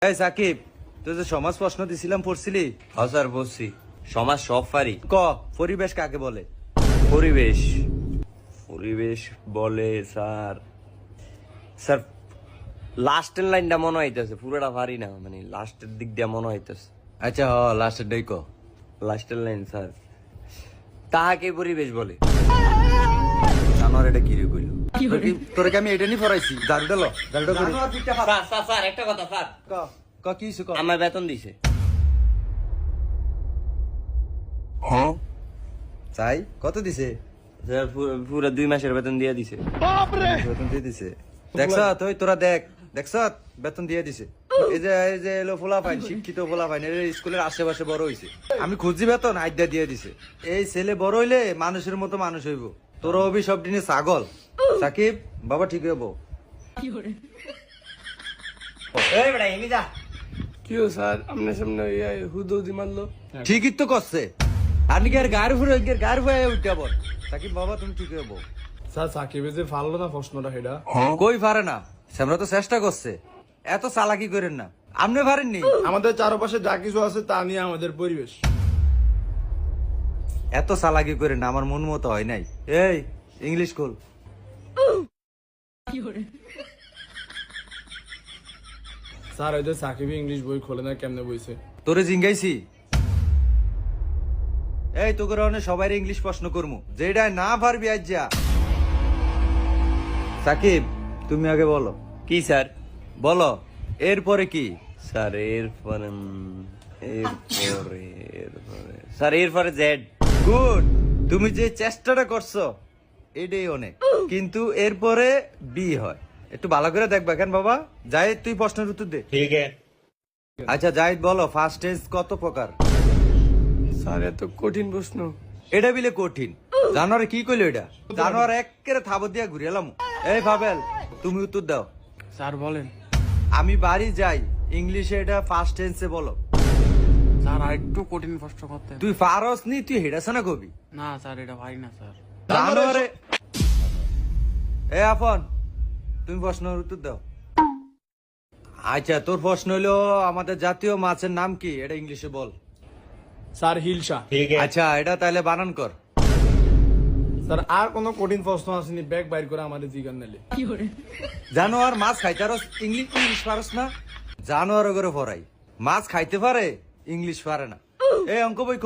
এই সাকিব, তুই যে সমাজ প্রশ্ন দিছিলাম পড়ছিলি? হ্যাঁ স্যার বলছি, সমাজ সব পারি। ক পরিবেশ কাকে বলে? পরিবেশ পরিবেশ বলে স্যার, স্যার লাস্টের লাইনটা মনে হইতেছে, পুরোটা পারি না, মানে লাস্টের দিক দিয়ে মনে হইতেছে। আচ্ছা হ, লাস্টের ডাই ক। লাস্টের লাইন স্যার, তাহাকে পরিবেশ বলে। জানোয়ার এটা কি রে কইল? তোরে কি আমি এটা নি পড়াইছি? দারুটা ল, দারুটা করি। স্যার একটা কথা স্যার, ক ক কি হইছে ক? আমার বেতন দিছে। চাই কত দিছে? স্যার পুরো 2 মাসের বেতন দিয়ে দিছে। বেতন দিয়ে দিছে? দেখছ তুই, তোরা দেখছ বেতন দিয়ে দিছে। এই যে এলো ফোলাফাইন, শিক্ষিত ফোলাফাইন, এর স্কুলের আশেপাশে বড় হইছে। আমি খুঁজি বেতন আইডা দিয়ে দিছে। এই ছেলে বড় হইলে মানুষের মতো মানুষ হইব। তোর হবি সব দিনে ছাগল। সাকিব বাবা ঠিক হইব। এই বেটা এগিয়ে যা। কি স্যার আপনার সামনে হুদৌদি মারলো? ঠিকই তো করছে। আপনি কি আর গায়ের ফুয়ে উঠতে বল। সাকিব বাবা তুমি ঠিক হইব। স্যার সাকিবে যে ফাললো না প্রশ্নটা সেটা কই পারে না, আমরা তো চেষ্টা করছে। এত চালাকি করেন না, আপনি পারেননি। আমাদের চারপাশে যা কিছু আছে তা নিয়ে আমাদের পরিবেশ। এত চালাকি করেন না, আমার মন মতো হয় নাই। এই ইংলিশ স্কুল। স্যার ওই যে সাকিবে ইংলিশ বই খোলে না, কেমনে বইছে? তোরে জিঙ্গাইছি। এই তোকে সবাই ইংলিশ প্রশ্ন করমু, যেটা না পারবি আজ যা। সাকিব তুমি আগে বলো। কি স্যার? বলো এরপরে কি? স্যার এরপরে জেড। গুড, তুমি যে চেষ্টাটা করছো এটাই অনেক, কিন্তু এরপরে বি হয়। একটু ভালো করে দেখবা কেন বাবা। জাহিদ তুই প্রশ্নের উত্তর দে। ঠিক আছে আচ্ছা জাহিদ বলো, ফার্স্ট টেন্স কত প্রকার? স্যার এত কঠিন প্রশ্ন। এটা বিলে কঠিন। জানোয়ারে কি কইলো এটা? জানোয়ার একেবারে থাবর দিয়া ঘুরে এলাম। এই পাবেল তুমি উত্তর দাও। স্যার বলেন। আমি বাড়ি যাই, ইংলিশে এটা ফার্স্ট টেন্সে বলো। স্যার আর একটু কঠিন প্রশ্ন করতে। তুই পারস নি, তুই হেডাছ না কবি। না স্যার এটা ভাই না স্যার। জানোয়ারে এ আফন তুমি প্রশ্নের উত্তর দাও। আচ্ছা তোর প্রশ্ন হলো আমাদের জাতীয় মাছের নাম কি, এটা ইংলিশে বল। স্যার হিলসা। আচ্ছা এটা তাহলে বানান কর। স্যার আর কোনো কঠিন প্রশ্ন আসেনি, ব্যাগ বাইর করে আমাদের জিগান নিলে। জানোয়ার মাছ খাইতারস, ইংলিশ পারস না? জানোয়ার করে পড়াই, মাছ খাইতে পারে ইংলিশ পারে না। এই অঙ্ক বই